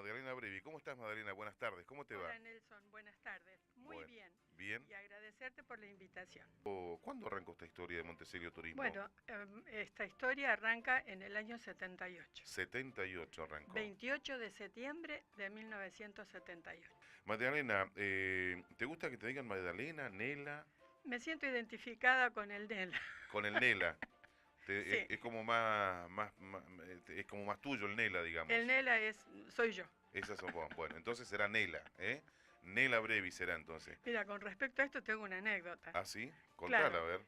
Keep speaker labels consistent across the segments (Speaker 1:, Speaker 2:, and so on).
Speaker 1: Magdalena Brevi. ¿Cómo estás, Magdalena? Buenas tardes. ¿Cómo te va?
Speaker 2: Hola Nelson, buenas tardes. Muy
Speaker 1: Bueno,
Speaker 2: bien.
Speaker 1: bien.
Speaker 2: Y agradecerte por la invitación.
Speaker 1: ¿Cuándo arrancó esta historia de Monteserio Turismo?
Speaker 2: Bueno, esta historia arranca en el año 78.
Speaker 1: 78 arrancó.
Speaker 2: 28 de septiembre de 1978.
Speaker 1: Magdalena, ¿te gusta que te digan Magdalena, Nela?
Speaker 2: Me siento identificada con el Nela.
Speaker 1: Con el Nela.
Speaker 2: Sí,
Speaker 1: Es como es como más tuyo el Nela, digamos.
Speaker 2: el Nela soy yo.
Speaker 1: Esa sos vos. Bueno, entonces será Nela, ¿eh? Nela Brevi será entonces.
Speaker 2: Mira, con respecto a esto tengo una anécdota.
Speaker 1: ¿Ah, sí? Contala,
Speaker 2: Claro.
Speaker 1: a ver.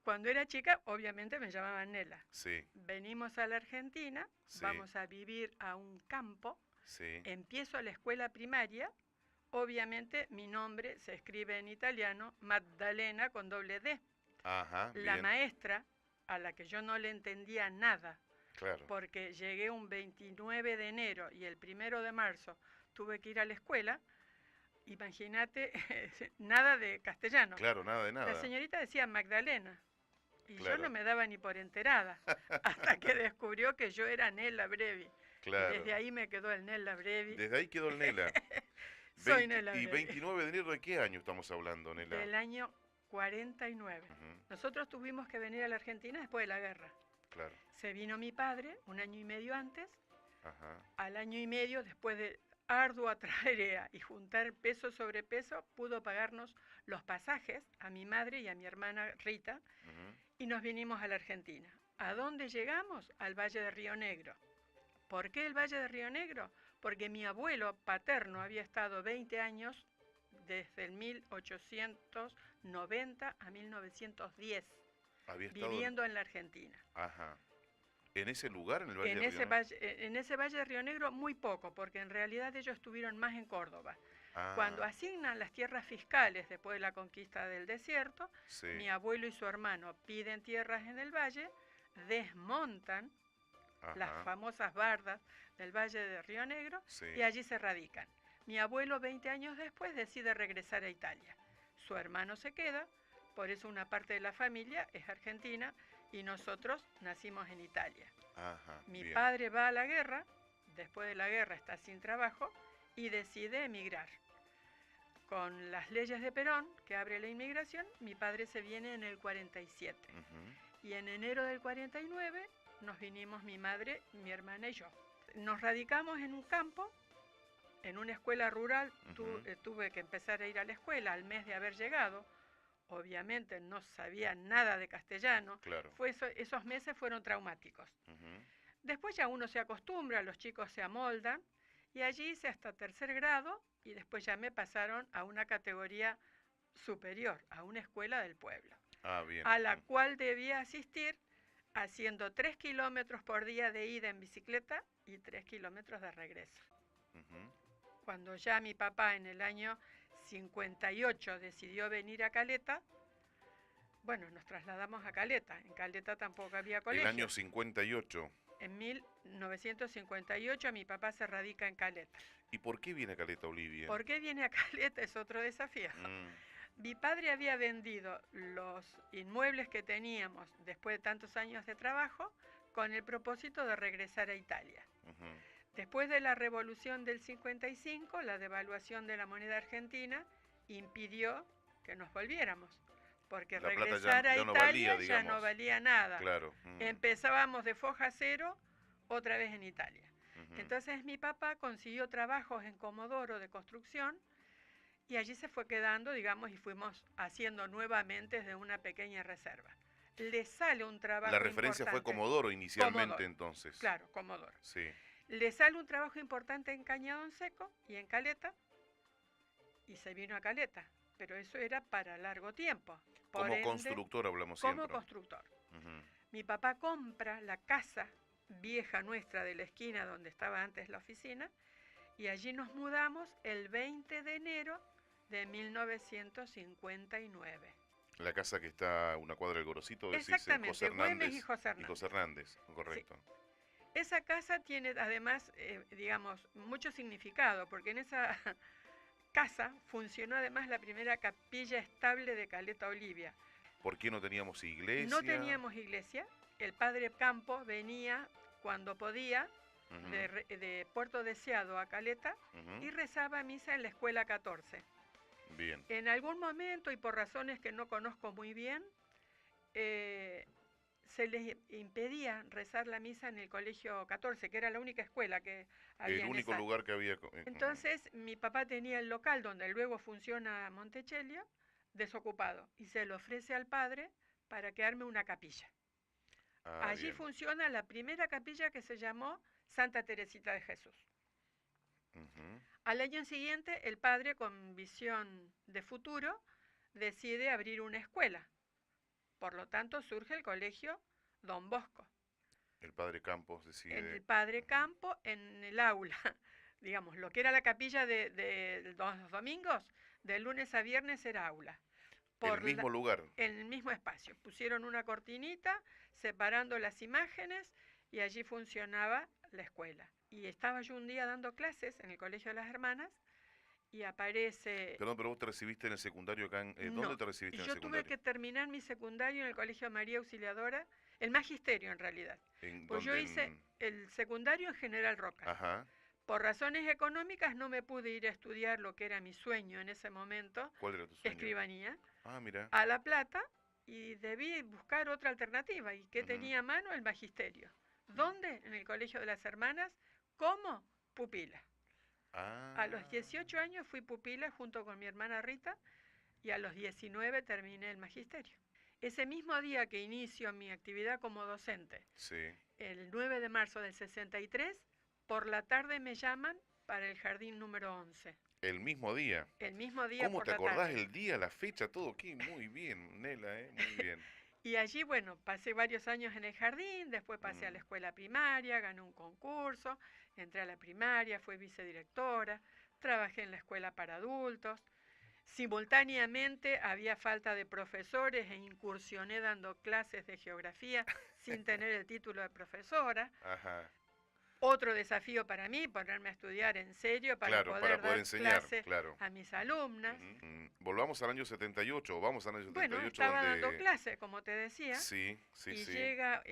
Speaker 2: Cuando era chica, obviamente me llamaban Nela.
Speaker 1: Sí,
Speaker 2: Venimos a la Argentina,
Speaker 1: sí,
Speaker 2: vamos a vivir a un campo.
Speaker 1: sí.
Speaker 2: Empiezo la escuela primaria, obviamente mi nombre se escribe en italiano, Maddalena con doble D.
Speaker 1: Ajá,
Speaker 2: La
Speaker 1: bien.
Speaker 2: maestra, a la que yo no le entendía nada,
Speaker 1: Claro,
Speaker 2: porque llegué un 29 de enero y el 1 de marzo tuve que ir a la escuela, imagínate, nada de castellano.
Speaker 1: claro, nada de
Speaker 2: La
Speaker 1: nada.
Speaker 2: señorita decía Magdalena. Y yo
Speaker 1: Claro,
Speaker 2: no me daba ni por enterada, hasta que descubrió que yo era Nella Brevi. Y
Speaker 1: claro.
Speaker 2: desde ahí me quedó el Nella Brevi.
Speaker 1: Desde ahí quedó el Nela.
Speaker 2: Soy Nella
Speaker 1: ¿Y
Speaker 2: Brevi.
Speaker 1: 29 de enero de qué año estamos hablando, Nela?
Speaker 2: Del año 49.
Speaker 1: Ujú,
Speaker 2: Nosotros tuvimos que venir a la Argentina después de la guerra.
Speaker 1: claro,
Speaker 2: Se vino mi padre un año y medio antes.
Speaker 1: ajá,
Speaker 2: Al año y medio, después de ardua tarea y juntar peso sobre peso, pudo pagarnos los pasajes a mi madre y a mi hermana Rita
Speaker 1: ujú,
Speaker 2: y nos vinimos a la Argentina. ¿A dónde llegamos? Al Valle de Río Negro. ¿Por qué el Valle de Río Negro? Porque mi abuelo paterno había estado 20 años, desde el 1890 a 1910,
Speaker 1: había estado,
Speaker 2: viviendo en la Argentina.
Speaker 1: ajá, en ese lugar, en el Valle
Speaker 2: En
Speaker 1: de Río
Speaker 2: ese
Speaker 1: Negro.
Speaker 2: valle, en ese Valle de Río Negro muy poco, porque en realidad ellos estuvieron más en Córdoba. Cuando
Speaker 1: Ah,
Speaker 2: asignan las tierras fiscales después de la conquista del desierto,
Speaker 1: sí,
Speaker 2: mi abuelo y su hermano piden tierras en el valle, desmontan las
Speaker 1: ajá,
Speaker 2: famosas bardas del Valle de Río Negro
Speaker 1: sí,
Speaker 2: y allí se radican. Mi abuelo 20 años después decide regresar a Italia. Su hermano se queda, por eso una parte de la familia es argentina y nosotros nacimos en Italia.
Speaker 1: ajá,
Speaker 2: Mi
Speaker 1: bien,
Speaker 2: padre va a la guerra, después de la guerra está sin trabajo y decide emigrar. Con las leyes de Perón, que abre la inmigración, mi padre se viene en el 47.
Speaker 1: ujú,
Speaker 2: Y en enero del 49 nos vinimos mi madre, mi hermana y yo. Nos radicamos en un campo, en una escuela rural.
Speaker 1: ujú,
Speaker 2: Tuve que empezar a ir a la escuela al mes de haber llegado. Obviamente no sabía nada de castellano.
Speaker 1: claro,
Speaker 2: Esos meses fueron traumáticos.
Speaker 1: ujú,
Speaker 2: Después ya uno se acostumbra, los chicos se amoldan. Y allí hice hasta tercer grado y después ya me pasaron a una categoría superior, a una escuela del pueblo,
Speaker 1: ah, bien,
Speaker 2: a la cual debía asistir haciendo 3 kilómetros por día de ida en bicicleta y 3 kilómetros de regreso.
Speaker 1: ujú.
Speaker 2: Cuando ya mi papá en el año 58 decidió venir a Caleta, bueno, nos trasladamos a Caleta. En Caleta tampoco había
Speaker 1: El año
Speaker 2: colegio.
Speaker 1: 58.
Speaker 2: En 1958 mi papá se radica en Caleta.
Speaker 1: ¿Y por qué viene Caleta Olivia?
Speaker 2: ¿Por qué viene a Caleta? Es otro desafío.
Speaker 1: Mm,
Speaker 2: Mi padre había vendido los inmuebles que teníamos después de tantos años de trabajo con el propósito de regresar a Italia.
Speaker 1: ujú.
Speaker 2: Después de la revolución del 55, la devaluación de la moneda argentina impidió que nos volviéramos, porque
Speaker 1: La plata
Speaker 2: regresar a
Speaker 1: ya no valía,
Speaker 2: Italia ya no
Speaker 1: digamos.
Speaker 2: valía nada.
Speaker 1: Claro.
Speaker 2: Empezábamos de foja cero otra vez en Italia.
Speaker 1: Ujú.
Speaker 2: Entonces mi papá consiguió trabajos en Comodoro de construcción y allí se fue quedando, digamos, y fuimos haciendo nuevamente desde una pequeña reserva. Le sale un trabajo
Speaker 1: La referencia fue
Speaker 2: importante.
Speaker 1: Comodoro inicialmente,
Speaker 2: Comodoro,
Speaker 1: entonces.
Speaker 2: claro, Comodoro.
Speaker 1: Sí.
Speaker 2: Le sale un trabajo importante en Cañadón Seco y en Caleta, y se vino a Caleta, pero eso era para largo tiempo. Por
Speaker 1: Como
Speaker 2: ende,
Speaker 1: constructor hablamos
Speaker 2: como
Speaker 1: siempre.
Speaker 2: constructor.
Speaker 1: Ujú.
Speaker 2: Mi papá compra la casa vieja nuestra de la esquina donde estaba antes la oficina, y allí nos mudamos el 20 de enero de 1959.
Speaker 1: La casa que está a una cuadra del Gorosito, decís, José
Speaker 2: Exactamente, Güemes y
Speaker 1: Hernández.
Speaker 2: José
Speaker 1: Y
Speaker 2: Hernández.
Speaker 1: José Hernández,
Speaker 2: Sí.
Speaker 1: correcto.
Speaker 2: Esa casa tiene además, digamos, mucho significado, porque en esa casa funcionó además la primera capilla estable de Caleta Olivia.
Speaker 1: ¿Por qué no teníamos
Speaker 2: No
Speaker 1: iglesia?
Speaker 2: teníamos iglesia, el padre Campos venía cuando podía
Speaker 1: Ujú,
Speaker 2: de Puerto Deseado a Caleta
Speaker 1: ujú.
Speaker 2: y rezaba misa en la escuela 14.
Speaker 1: Bien.
Speaker 2: En algún momento, y por razones que no conozco muy bien, eh, se les impedía rezar la misa en el colegio 14, que era la única escuela que
Speaker 1: El
Speaker 2: había en
Speaker 1: único
Speaker 2: esa.
Speaker 1: lugar que había...
Speaker 2: Entonces mi papá tenía el local donde luego funciona Montechelia desocupado y se lo ofrece al padre para que arme una capilla.
Speaker 1: Ah,
Speaker 2: Allí
Speaker 1: bien.
Speaker 2: funciona la primera capilla que se llamó Santa Teresita de Jesús.
Speaker 1: Ujú.
Speaker 2: Al año siguiente, el padre, con visión de futuro, decide abrir una escuela. Por lo tanto, surge el colegio Don Bosco.
Speaker 1: El padre Campos
Speaker 2: En
Speaker 1: decide...
Speaker 2: el Padre
Speaker 1: Ujú.
Speaker 2: Campo, en el aula, digamos, lo que era la capilla de los domingos, de lunes a viernes era aula.
Speaker 1: El
Speaker 2: Por
Speaker 1: mismo lugar.
Speaker 2: en el mismo espacio. Pusieron una cortinita separando las imágenes y allí funcionaba la escuela. Y estaba yo un día dando clases en el Colegio de las Hermanas y aparece...
Speaker 1: Perdón, pero vos te recibiste en el secundario acá en... ¿dónde
Speaker 2: No,
Speaker 1: te recibiste en el
Speaker 2: yo tuve
Speaker 1: secundario?
Speaker 2: que terminar mi secundario en el Colegio María Auxiliadora, el magisterio en realidad.
Speaker 1: ¿En
Speaker 2: Pues yo
Speaker 1: dónde?
Speaker 2: hice
Speaker 1: En...
Speaker 2: el secundario en General Roca.
Speaker 1: Ajá.
Speaker 2: Por razones económicas no me pude ir a estudiar lo que era mi sueño en ese momento,
Speaker 1: ¿Cuál era tu sueño?
Speaker 2: escribanía,
Speaker 1: Ah, mira.
Speaker 2: a La Plata y debí buscar otra alternativa. ¿Y qué
Speaker 1: Ujú.
Speaker 2: tenía a mano? El magisterio. ¿Dónde? En el Colegio de las Hermanas, como pupila. A los
Speaker 1: Ah,
Speaker 2: 18 años fui pupila junto con mi hermana Rita y a los 19 terminé el magisterio. Ese mismo día que inicio mi actividad como docente,
Speaker 1: sí.
Speaker 2: el 9 de marzo del 63, por la tarde me llaman para el jardín número 11.
Speaker 1: El mismo día.
Speaker 2: El mismo día
Speaker 1: ¿Cómo
Speaker 2: por
Speaker 1: te
Speaker 2: la
Speaker 1: acordás
Speaker 2: tarde.
Speaker 1: el día, la fecha, todo aquí? Muy bien, Nela, ¿eh? Muy bien.
Speaker 2: Y allí, bueno, pasé varios años en el jardín, después pasé a la
Speaker 1: Mm.
Speaker 2: escuela primaria, gané un concurso, entré a la primaria, fui vicedirectora, trabajé en la escuela para adultos. Simultáneamente había falta de profesores e incursioné dando clases de geografía sin tener el título de profesora.
Speaker 1: Ajá.
Speaker 2: Otro desafío para mí, ponerme a estudiar en serio para
Speaker 1: Claro, para
Speaker 2: poder
Speaker 1: poder
Speaker 2: dar
Speaker 1: enseñar,
Speaker 2: clase
Speaker 1: claro.
Speaker 2: a mis alumnas.
Speaker 1: Ujú. Volvamos al año 78, vamos al año
Speaker 2: Bueno,
Speaker 1: 78
Speaker 2: estaba dando
Speaker 1: donde...
Speaker 2: clase, como te decía,
Speaker 1: Sí, sí,
Speaker 2: y
Speaker 1: sí.
Speaker 2: llega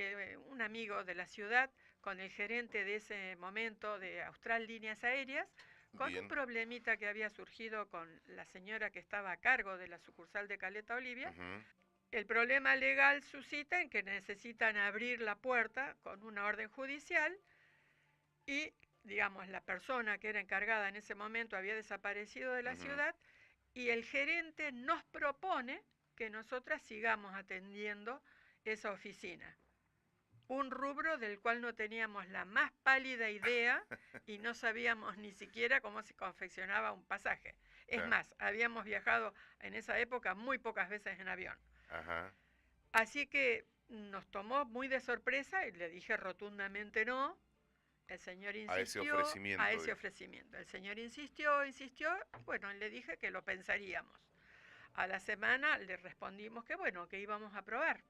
Speaker 2: un amigo de la ciudad con el gerente de ese momento de Austral Líneas Aéreas, con un
Speaker 1: Bien.
Speaker 2: problemita que había surgido con la señora que estaba a cargo de la sucursal de Caleta Olivia.
Speaker 1: Ujú.
Speaker 2: El problema legal suscita en que necesitan abrir la puerta con una orden judicial y, digamos, la persona que era encargada en ese momento había desaparecido de la
Speaker 1: Ujú.
Speaker 2: ciudad y el gerente nos propone que nosotras sigamos atendiendo esa oficina. Un rubro del cual no teníamos la más pálida idea y no sabíamos ni siquiera cómo se confeccionaba un pasaje. Es
Speaker 1: Claro.
Speaker 2: más, habíamos viajado en esa época muy pocas veces en avión.
Speaker 1: Ajá.
Speaker 2: Así que nos tomó muy de sorpresa y le dije rotundamente no. El señor
Speaker 1: A ese
Speaker 2: insistió a
Speaker 1: ofrecimiento.
Speaker 2: ese ofrecimiento. El señor insistió, insistió, y bueno, le dije que lo pensaríamos. A la semana le respondimos que bueno, que íbamos a probar.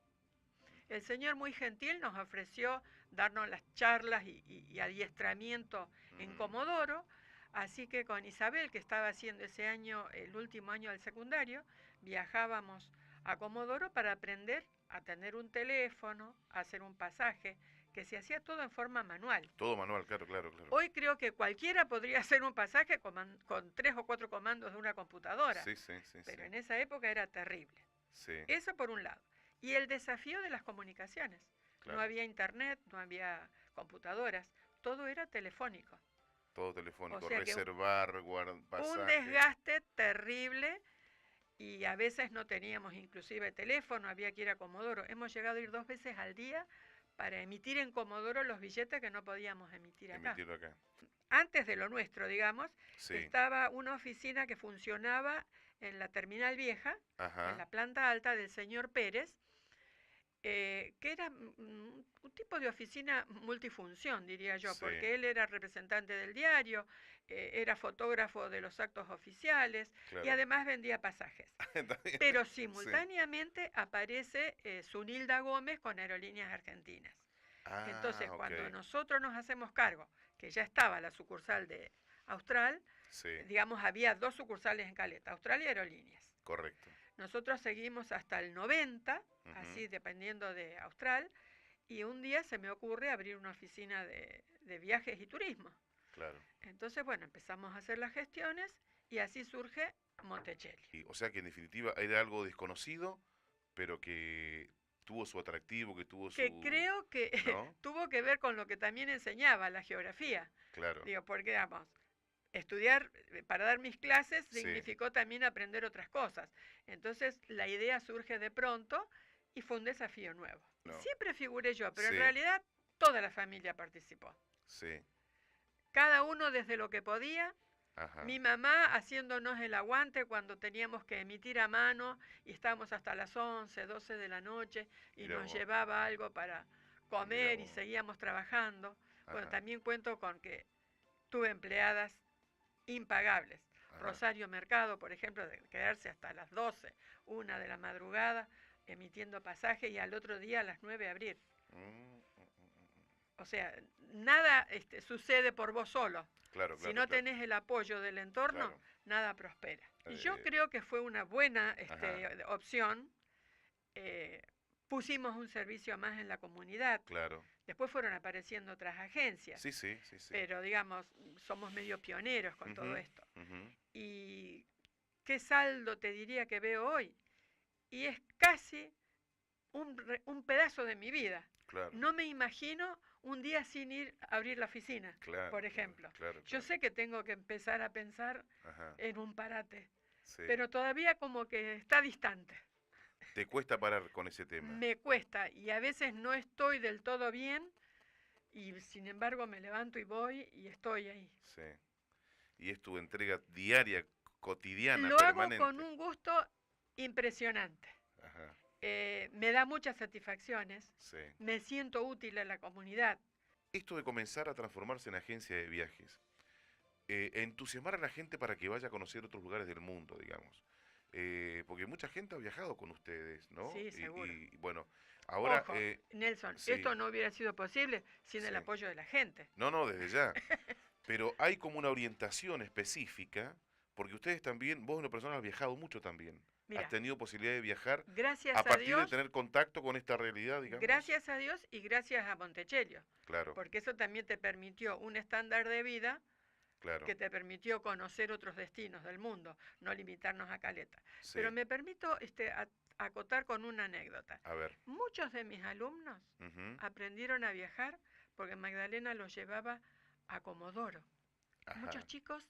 Speaker 2: El señor muy gentil nos ofreció darnos las charlas y adiestramiento en
Speaker 1: Ujú.
Speaker 2: Comodoro, así que con Isabel, que estaba haciendo ese año, el último año del secundario, viajábamos a Comodoro para aprender a tener un teléfono, a hacer un pasaje, que se hacía todo en forma manual.
Speaker 1: Todo manual, claro, claro, claro.
Speaker 2: Hoy creo que cualquiera podría hacer un pasaje con 3 o 4 comandos de una computadora,
Speaker 1: Sí, sí, sí, sí.
Speaker 2: pero en esa época era terrible.
Speaker 1: Sí,
Speaker 2: Eso por un lado. Y el desafío de las comunicaciones. No
Speaker 1: claro.
Speaker 2: había internet, no había computadoras, todo era telefónico.
Speaker 1: Todo
Speaker 2: O
Speaker 1: telefónico,
Speaker 2: sea que
Speaker 1: reservar, guardar
Speaker 2: un
Speaker 1: pasaje.
Speaker 2: desgaste terrible y a veces no teníamos inclusive teléfono, había que ir a Comodoro. Hemos llegado a ir 2 veces al día para emitir en Comodoro los billetes que no podíamos emitir acá.
Speaker 1: Emitirlo acá.
Speaker 2: Antes de lo nuestro, digamos,
Speaker 1: Sí,
Speaker 2: estaba una oficina que funcionaba en la Terminal Vieja, en
Speaker 1: ajá,
Speaker 2: la planta alta del señor Pérez, que era un tipo de oficina multifunción, diría yo,
Speaker 1: sí.
Speaker 2: porque él era representante del diario, era fotógrafo de los actos oficiales y
Speaker 1: Claro.
Speaker 2: además vendía pasajes.
Speaker 1: Está bien.
Speaker 2: Pero
Speaker 1: Sí.
Speaker 2: simultáneamente aparece Zunilda Gómez con Aerolíneas Argentinas. Entonces,
Speaker 1: Ah, ok.
Speaker 2: cuando nosotros nos hacemos cargo, que ya estaba la sucursal de Austral,
Speaker 1: Sí,
Speaker 2: digamos, había 2 sucursales en Caleta, Austral y Aerolíneas.
Speaker 1: correcto.
Speaker 2: Nosotros seguimos hasta el 90,
Speaker 1: Ujú.
Speaker 2: así dependiendo de Austral, y un día se me ocurre abrir una oficina de viajes y turismo.
Speaker 1: claro.
Speaker 2: Entonces, bueno, empezamos a hacer las gestiones y así surge Monticelli.
Speaker 1: O sea que en definitiva era algo desconocido, pero que tuvo su atractivo, que tuvo
Speaker 2: Que
Speaker 1: su...
Speaker 2: creo que
Speaker 1: ¿No?
Speaker 2: tuvo que ver con lo que también enseñaba la geografía.
Speaker 1: Claro,
Speaker 2: Digo, porque, digamos, estudiar para dar mis clases
Speaker 1: sí,
Speaker 2: significó también aprender otras cosas. Entonces, la idea surge de pronto y fue un desafío nuevo.
Speaker 1: no,
Speaker 2: Siempre figuré yo, pero en
Speaker 1: sí,
Speaker 2: realidad toda la familia participó.
Speaker 1: sí,
Speaker 2: Cada uno desde lo que podía.
Speaker 1: ajá,
Speaker 2: Mi mamá haciéndonos el aguante cuando teníamos que emitir a mano y estábamos hasta las 11, 12 de la noche y
Speaker 1: mira
Speaker 2: nos
Speaker 1: vos,
Speaker 2: llevaba algo para
Speaker 1: mira
Speaker 2: comer y
Speaker 1: vos,
Speaker 2: seguíamos trabajando. Bueno,
Speaker 1: ajá,
Speaker 2: también cuento con que tuve empleadas impagables.
Speaker 1: ajá,
Speaker 2: Rosario Mercado, por ejemplo, de quedarse hasta las 12, 1 de la madrugada, emitiendo pasaje y al otro día a las 9 abrir. O sea, nada sucede por vos solo.
Speaker 1: claro,
Speaker 2: Si
Speaker 1: claro,
Speaker 2: no
Speaker 1: claro,
Speaker 2: tenés el apoyo del entorno,
Speaker 1: claro,
Speaker 2: nada prospera. Y yo
Speaker 1: eh,
Speaker 2: creo que fue una buena
Speaker 1: ajá,
Speaker 2: opción. eh, Pusimos un servicio más en la comunidad.
Speaker 1: claro,
Speaker 2: Después fueron apareciendo otras agencias,
Speaker 1: sí, sí, sí, sí,
Speaker 2: pero digamos, somos medio pioneros con todo
Speaker 1: ujú,
Speaker 2: esto.
Speaker 1: ujú,
Speaker 2: ¿Y qué saldo te diría que veo hoy? Y es casi un pedazo de mi vida.
Speaker 1: claro,
Speaker 2: No me imagino un día sin ir a abrir la oficina,
Speaker 1: claro,
Speaker 2: por
Speaker 1: claro,
Speaker 2: ejemplo.
Speaker 1: claro,
Speaker 2: Yo
Speaker 1: claro,
Speaker 2: sé que tengo que empezar a pensar
Speaker 1: ajá,
Speaker 2: en un parate,
Speaker 1: sí,
Speaker 2: pero todavía como que está distante.
Speaker 1: te cuesta parar con ese tema,
Speaker 2: Me cuesta y a veces no estoy del todo bien y sin embargo me levanto y voy y estoy ahí.
Speaker 1: sí, y es tu entrega diaria, cotidiana,
Speaker 2: Lo hago con
Speaker 1: permanente,
Speaker 2: un gusto impresionante.
Speaker 1: ajá,
Speaker 2: Me da muchas satisfacciones,
Speaker 1: sí.
Speaker 2: me siento útil a la comunidad.
Speaker 1: Esto de comenzar a transformarse en agencia de viajes, entusiasmar a la gente para que vaya a conocer otros lugares del mundo, digamos. Porque mucha gente ha viajado con ustedes, ¿no?
Speaker 2: Sí, seguro.
Speaker 1: Y bueno, ahora,
Speaker 2: Ojo, Nelson,
Speaker 1: sí,
Speaker 2: esto no hubiera sido posible sin el
Speaker 1: sí.
Speaker 2: apoyo de la gente.
Speaker 1: No, no, desde ya. Pero hay como una orientación específica, porque ustedes también, vos en lo personal has viajado mucho también. Has
Speaker 2: Mira,
Speaker 1: tenido posibilidad de viajar a
Speaker 2: gracias a
Speaker 1: partir de
Speaker 2: Dios,
Speaker 1: tener contacto con esta realidad, digamos.
Speaker 2: gracias a Dios y gracias a Monticello,
Speaker 1: Claro,
Speaker 2: porque eso también te permitió un estándar de vida
Speaker 1: claro,
Speaker 2: que te permitió conocer otros destinos del mundo, no limitarnos a Caleta.
Speaker 1: sí.
Speaker 2: Pero me permito acotar con una anécdota.
Speaker 1: A ver.
Speaker 2: Muchos de mis alumnos
Speaker 1: Ujú,
Speaker 2: aprendieron a viajar porque Magdalena los llevaba a Comodoro. Muchos
Speaker 1: ajá.
Speaker 2: chicos,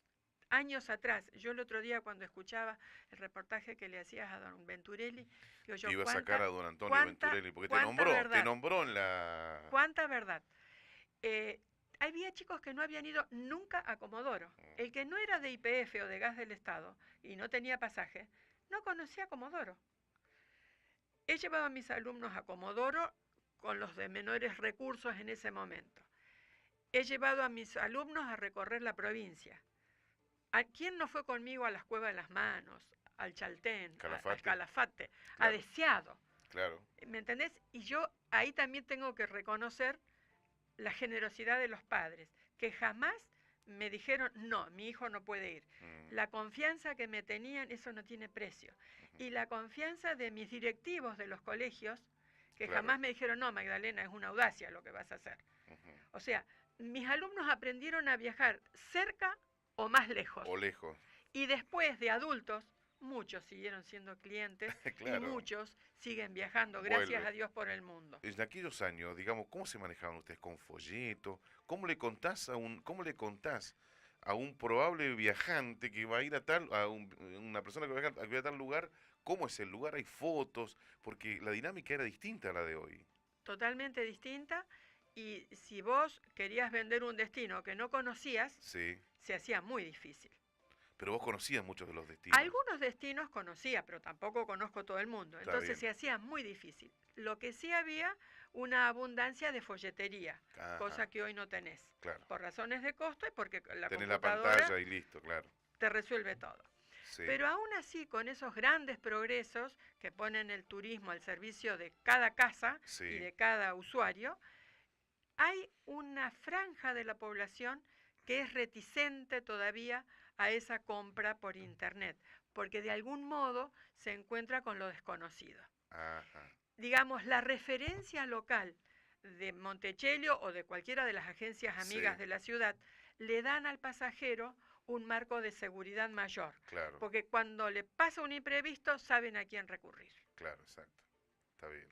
Speaker 2: años atrás, yo el otro día cuando escuchaba el reportaje que le hacías a don Venturelli, digo
Speaker 1: Que
Speaker 2: yo,
Speaker 1: iba a sacar a don Antonio Venturelli, porque
Speaker 2: cuánta
Speaker 1: te
Speaker 2: verdad,
Speaker 1: nombró en la...
Speaker 2: cuánta verdad. Eh, Había chicos que no habían ido nunca a Comodoro. El que no era de YPF o de Gas del Estado y no tenía pasaje, no conocía Comodoro. He llevado a mis alumnos a Comodoro con los de menores recursos en ese momento. He llevado a mis alumnos a recorrer la provincia. ¿A quién no fue conmigo a las Cuevas de las Manos, al Chaltén, al
Speaker 1: Calafate,
Speaker 2: Calafate, a
Speaker 1: claro,
Speaker 2: Deseado?
Speaker 1: claro,
Speaker 2: ¿Me entendés? Y yo ahí también tengo que reconocer la generosidad de los padres, que jamás me dijeron, no, mi hijo no puede ir.
Speaker 1: mm,
Speaker 2: La confianza que me tenían, eso no tiene precio. Y la confianza de mis directivos de los colegios, que
Speaker 1: claro,
Speaker 2: jamás me dijeron, no, Magdalena, es una audacia lo que vas a hacer.
Speaker 1: ujú.
Speaker 2: O sea, mis alumnos aprendieron a viajar cerca o más lejos.
Speaker 1: O lejos,
Speaker 2: Y después de adultos, muchos siguieron siendo clientes y
Speaker 1: claro,
Speaker 2: muchos siguen viajando, gracias
Speaker 1: vuelve.
Speaker 2: a Dios por el mundo.
Speaker 1: En aquellos años, digamos, ¿cómo se manejaban ustedes con folleto? Cómo le contás a un probable viajante que va a ir a una persona que va a viajar a tal lugar, cómo es el lugar? Hay fotos, porque la dinámica era distinta a la de hoy.
Speaker 2: Totalmente distinta. Y si vos querías vender un destino que no conocías,
Speaker 1: Sí,
Speaker 2: se hacía muy difícil.
Speaker 1: pero vos conocías muchos de los destinos.
Speaker 2: Algunos destinos conocía, pero tampoco conozco todo el mundo.
Speaker 1: Está
Speaker 2: Entonces
Speaker 1: bien,
Speaker 2: se hacía muy difícil. Lo que sí había una abundancia de folletería, cosa
Speaker 1: ajá,
Speaker 2: que hoy no tenés.
Speaker 1: claro.
Speaker 2: Por razones de costo y porque la
Speaker 1: Tenés la
Speaker 2: computadora
Speaker 1: pantalla y listo, claro.
Speaker 2: te resuelve todo.
Speaker 1: Sí,
Speaker 2: Pero aún así, con esos grandes progresos que ponen el turismo al servicio de cada casa y
Speaker 1: sí,
Speaker 2: de cada usuario, hay una franja de la población que es reticente todavía a esa compra por internet, porque de algún modo se encuentra con lo desconocido.
Speaker 1: ajá,
Speaker 2: Digamos, la referencia local de Montecelio o de cualquiera de las agencias amigas
Speaker 1: Sí,
Speaker 2: de la ciudad, le dan al pasajero un marco de seguridad mayor,
Speaker 1: claro,
Speaker 2: porque cuando le pasa un imprevisto saben a quién recurrir.
Speaker 1: claro, exacto. Está bien,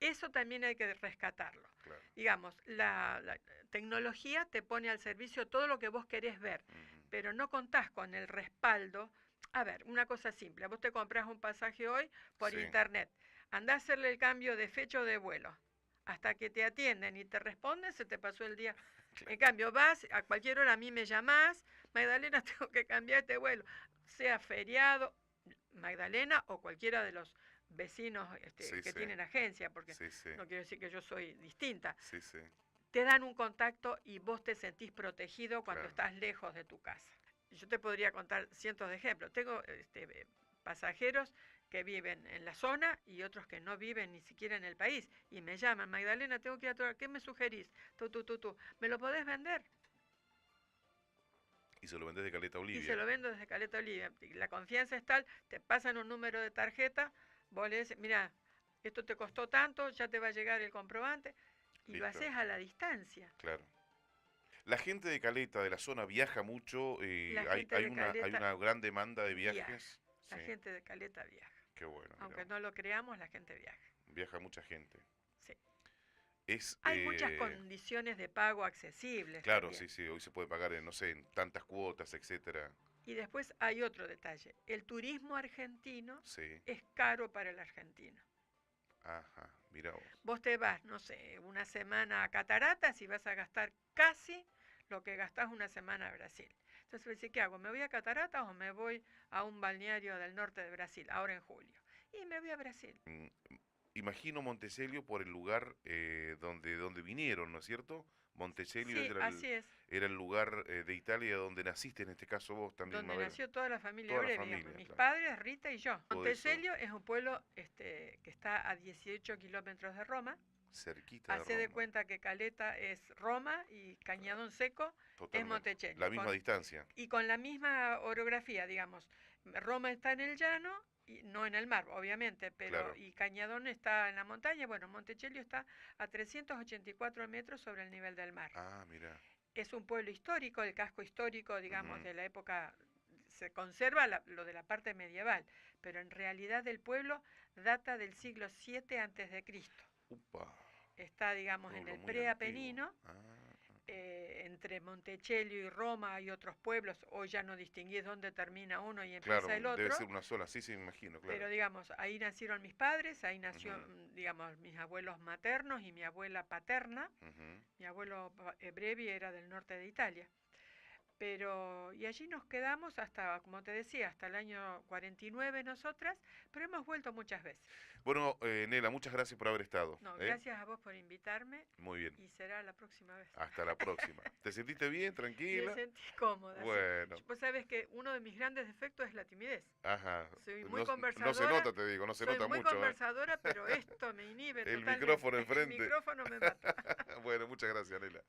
Speaker 2: Eso también hay que rescatarlo.
Speaker 1: claro.
Speaker 2: Digamos, la tecnología te pone al servicio todo lo que vos querés ver,
Speaker 1: Ujú.
Speaker 2: pero no contás con el respaldo. A ver, una cosa simple, vos te compras un pasaje hoy por
Speaker 1: Sí,
Speaker 2: internet, andá a hacerle el cambio de fecha o de vuelo. Hasta que te atienden y te responden, se te pasó el día.
Speaker 1: claro.
Speaker 2: En cambio, vas a cualquier hora, a mí me llamás, Magdalena, tengo que cambiar este vuelo, sea feriado, Magdalena o cualquiera de los vecinos
Speaker 1: Sí,
Speaker 2: que
Speaker 1: sí,
Speaker 2: tienen agencia, porque
Speaker 1: sí, sí,
Speaker 2: no quiero decir que yo soy distinta,
Speaker 1: sí, sí,
Speaker 2: te dan un contacto y vos te sentís protegido cuando
Speaker 1: claro.
Speaker 2: estás lejos de tu casa. Yo te podría contar cientos de ejemplos. Tengo pasajeros que viven en la zona y otros que no viven ni siquiera en el país y me llaman, Magdalena, tengo que ir a tu... ¿Qué me sugerís? Tú. ¿Me lo podés vender?
Speaker 1: Y se lo vendés de Caleta
Speaker 2: Y se
Speaker 1: Olivia.
Speaker 2: lo vendo desde Caleta Olivia. Y la confianza es tal, te pasan un número de tarjeta, vos le decís, mira, esto te costó tanto, ya te va a llegar el comprobante, y lo
Speaker 1: Listo,
Speaker 2: haces a la distancia.
Speaker 1: claro. La gente de Caleta, de la zona, viaja mucho.
Speaker 2: La
Speaker 1: Hay,
Speaker 2: gente de
Speaker 1: hay
Speaker 2: Caleta
Speaker 1: una gran demanda de
Speaker 2: viaja,
Speaker 1: viajes.
Speaker 2: la
Speaker 1: Sí,
Speaker 2: gente de Caleta viaja.
Speaker 1: qué bueno, mira,
Speaker 2: Aunque no lo creamos, la gente viaja.
Speaker 1: viaja mucha gente.
Speaker 2: Sí.
Speaker 1: Es,
Speaker 2: Hay muchas condiciones de pago accesibles
Speaker 1: claro,
Speaker 2: también.
Speaker 1: sí, sí, hoy se puede pagar en, no sé, en tantas cuotas, etcétera.
Speaker 2: Y después hay otro detalle. El turismo argentino
Speaker 1: Sí,
Speaker 2: es caro para el argentino.
Speaker 1: ajá, mira vos.
Speaker 2: Vos te vas, no sé, una semana a Cataratas y vas a gastar casi lo que gastás una semana a Brasil. Entonces, vos decís, ¿qué hago? ¿Me voy a Cataratas o me voy a un balneario del norte de Brasil, ahora en julio? Y me voy a Brasil.
Speaker 1: Mm, imagino Montecelio por el lugar donde vinieron, ¿no es cierto? Montecelio
Speaker 2: Sí, así es.
Speaker 1: era el lugar de Italia donde naciste, en este caso vos también,
Speaker 2: Donde
Speaker 1: Mabel.
Speaker 2: nació toda la familia
Speaker 1: Toda la
Speaker 2: Brevi, digamos,
Speaker 1: familia,
Speaker 2: mis
Speaker 1: claro.
Speaker 2: padres, Rita y yo.
Speaker 1: Todo eso
Speaker 2: Montecelio es un pueblo que está a 18 kilómetros de Roma.
Speaker 1: cerquita de
Speaker 2: Hacé de
Speaker 1: Roma,
Speaker 2: cuenta que Caleta es Roma y Cañadón Seco es
Speaker 1: totalmente. La
Speaker 2: Montecelio.
Speaker 1: misma distancia,
Speaker 2: Y con la misma orografía, digamos. Roma está en el llano, y no en el mar, obviamente, pero
Speaker 1: claro.
Speaker 2: y Cañadón está en la montaña. Bueno, Montecelio está a 384 metros sobre el nivel del mar.
Speaker 1: Ah, mira.
Speaker 2: Es un pueblo histórico, el casco histórico, digamos,
Speaker 1: Ujú.
Speaker 2: de la época, se conserva lo de la parte medieval, pero en realidad el pueblo data del siglo VII antes de Cristo.
Speaker 1: Upa,
Speaker 2: Está, digamos, en
Speaker 1: pueblo
Speaker 2: el
Speaker 1: muy antiguo.
Speaker 2: preapenino, entre Montecelio y Roma hay otros pueblos, hoy ya no distinguís dónde termina uno y
Speaker 1: Claro,
Speaker 2: empieza el
Speaker 1: debe
Speaker 2: otro,
Speaker 1: ser una sola, sí, sí, me imagino, claro.
Speaker 2: pero digamos, ahí nacieron mis padres, ahí nació,
Speaker 1: Ujú,
Speaker 2: digamos, mis abuelos maternos y mi abuela paterna.
Speaker 1: ujú.
Speaker 2: Mi abuelo Brevi era del norte de Italia. Pero, y allí nos quedamos hasta, como te decía, hasta el año 49 nosotras, pero hemos vuelto muchas veces.
Speaker 1: Bueno, Nela, muchas gracias por haber estado.
Speaker 2: No,
Speaker 1: ¿Eh?
Speaker 2: gracias a vos por invitarme
Speaker 1: Muy bien.
Speaker 2: y será la próxima vez.
Speaker 1: Hasta la próxima. ¿Te sentiste bien,
Speaker 2: Me
Speaker 1: tranquila?
Speaker 2: sentí cómoda, sí.
Speaker 1: Bueno,
Speaker 2: Vos sabés que uno de mis grandes defectos es la timidez.
Speaker 1: ajá.
Speaker 2: Soy muy
Speaker 1: No, no se
Speaker 2: conversadora,
Speaker 1: nota, te digo, no se
Speaker 2: soy
Speaker 1: nota
Speaker 2: muy
Speaker 1: mucho, ¿eh?
Speaker 2: conversadora, pero esto me inhibe
Speaker 1: El
Speaker 2: totalmente.
Speaker 1: micrófono
Speaker 2: El
Speaker 1: enfrente.
Speaker 2: micrófono me mata.
Speaker 1: Bueno, muchas gracias, Nela.